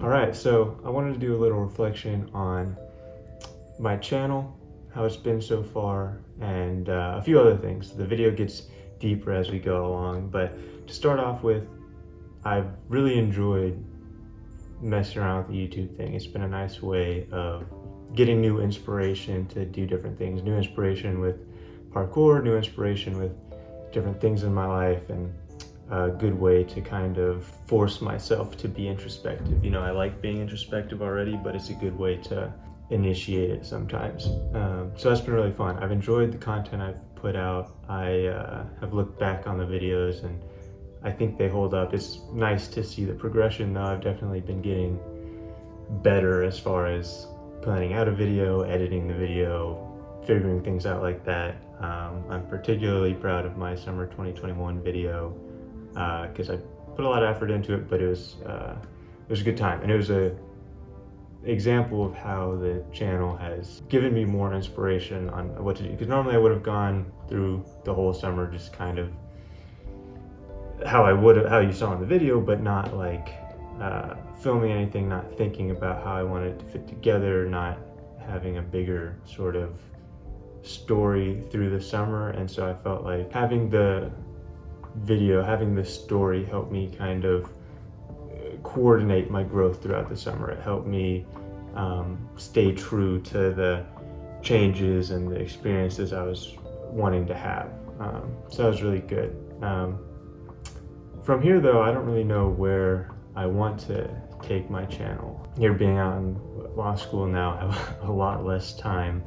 All right, so I wanted to do a little reflection on my channel, how it's been so far, and a few other things. The video gets deeper as we go along, but to start off with, I've really enjoyed messing around with the YouTube thing. It's been a nice way of getting new inspiration to do different things, new inspiration with parkour, new inspiration with different things in my life, and a good way to kind of force myself to be introspective. You know, I like being introspective already, but it's a good way to initiate it sometimes. So that's been really fun. I've enjoyed the content I've put out. I have looked back on the videos and I think they hold up. It's nice to see the progression though. I've definitely been getting better as far as planning out a video, editing the video, figuring things out like that. I'm particularly proud of my summer 2021 video because I put a lot of effort into it, but it was a good time, and it was a example of how the channel has given me more inspiration on what to do, because normally I would have gone through the whole summer just kind of how you saw in the video, but not like filming anything, not thinking about how I wanted it to fit together, not having a bigger sort of story through the summer. And so I felt like having the video, having the story helped me kind of coordinate my growth throughout the summer. It helped me stay true to the changes and the experiences I was wanting to have. So that was really good. From here though, I don't really know where I want to take my channel. Here, being out in law school now, I have a lot less time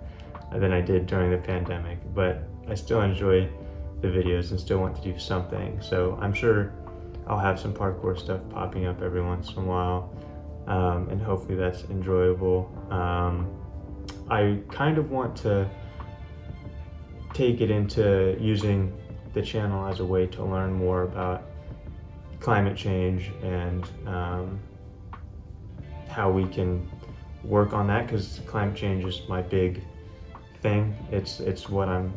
than I did during the pandemic, but I still enjoy the videos and still want to do something. So I'm sure I'll have some parkour stuff popping up every once in a while, and hopefully that's enjoyable. I kind of want to take it into using the channel as a way to learn more about climate change and how we can work on that, because climate change is my big thing. It's what I'm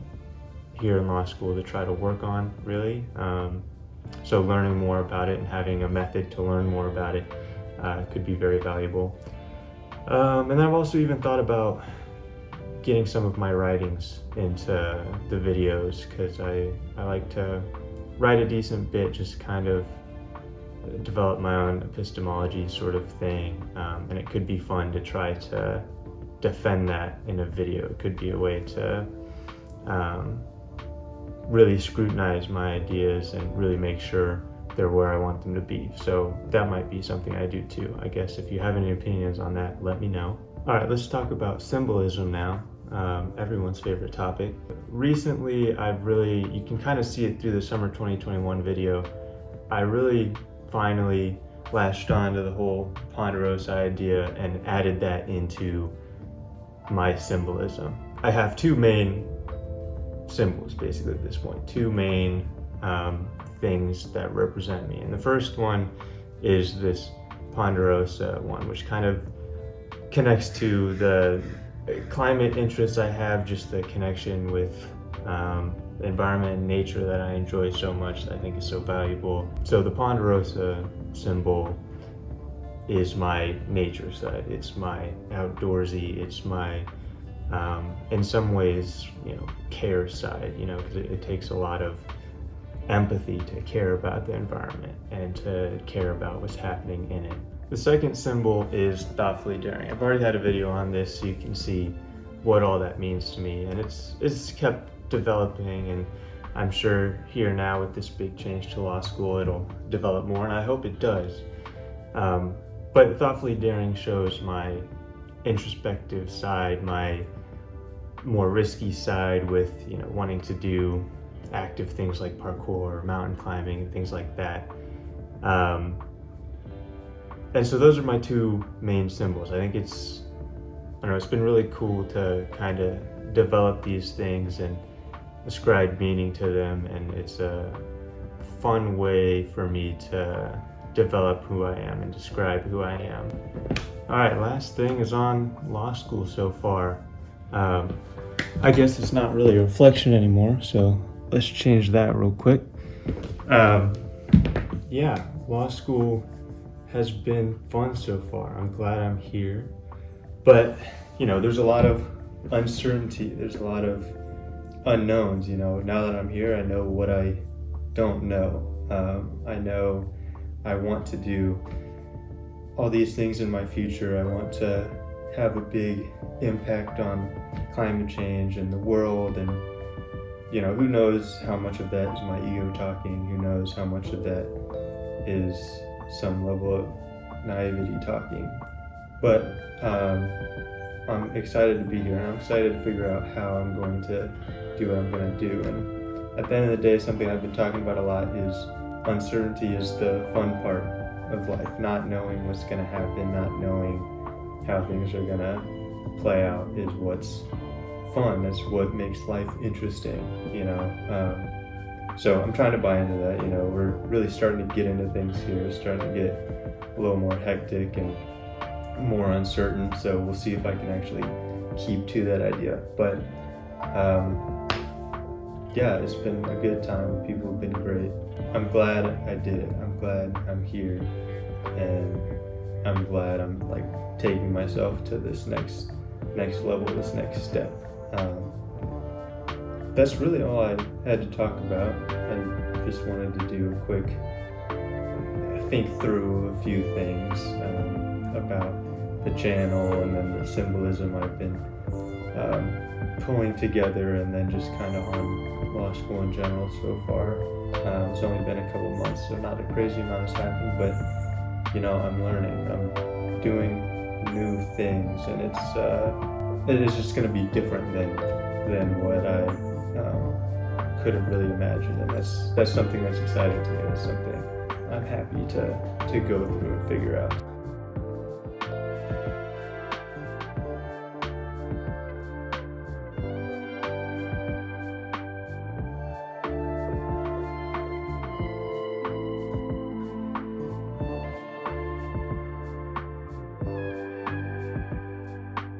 here in law school to try to work on, really. So learning more about it and having a method to learn more about it could be very valuable. And I've also even thought about getting some of my writings into the videos, because I like to write a decent bit, just kind of develop my own epistemology sort of thing. And it could be fun to try to defend that in a video. It could be a way to really scrutinize my ideas and really make sure they're where I want them to be. So that might be something I do too. I guess if you have any opinions on that, let me know. All right, let's talk about symbolism now. Everyone's favorite topic. Recently, you can kind of see it through the summer 2021 video, I really finally latched on to the whole Ponderosa idea and added that into my symbolism. I have two main symbols basically at this point, two main things that represent me. And the first one is this Ponderosa one, which kind of connects to the climate interests I have, just the connection with the environment and nature that I enjoy so much, that I think is so valuable. So the Ponderosa symbol is my nature side. It's my outdoorsy, it's my in some ways, care side, because it takes a lot of empathy to care about the environment and to care about what's happening in it. The second symbol is thoughtfully daring. I've already had a video on this, so you can see what all that means to me, and it's kept developing, and I'm sure here now with this big change to law school, it'll develop more, and I hope it does. But thoughtfully daring shows my introspective side, my more risky side with wanting to do active things like parkour, mountain climbing, and things like that. And so those are my two main symbols. I think it's been really cool to kind of develop these things and ascribe meaning to them, and it's a fun way for me to develop who I am and describe who I am. All right, last thing is on law school so far. I guess it's not really a reflection anymore, so let's change that real quick. Yeah, law school has been fun so far. I'm glad I'm here. But, there's a lot of uncertainty. There's a lot of unknowns. Now that I'm here, I know what I don't know. I know I want to do all these things in my future. I want to have a big impact on climate change and the world, and who knows how much of that is my ego talking, who knows how much of that is some level of naivety talking. But I'm excited to be here, and I'm excited to figure out how I'm going to do what I'm going to do. And at the end of the day, something I've been talking about a lot is uncertainty is the fun part of life. Not knowing what's going to happen, not knowing how things are going to play out is what's fun. That's what makes life interesting, so I'm trying to buy into that. We're really starting to get into things here. It's starting to get a little more hectic and more uncertain, so we'll see if I can actually keep to that idea. But it's been a good time. People have been great. I'm glad I did it. I'm glad I'm here, and I'm glad I'm taking myself to this next level, this next step. That's really all I had to talk about. I just wanted to do a quick think through a few things about the channel, and then the symbolism I've been pulling together, and then just kind of on law school in general so far. It's only been a couple months, so not a crazy amount has happened, but I'm learning. I'm doing new things, and it is just going to be different than what I could have really imagined, and that's something that's exciting to me. That's something I'm happy to go through and figure out.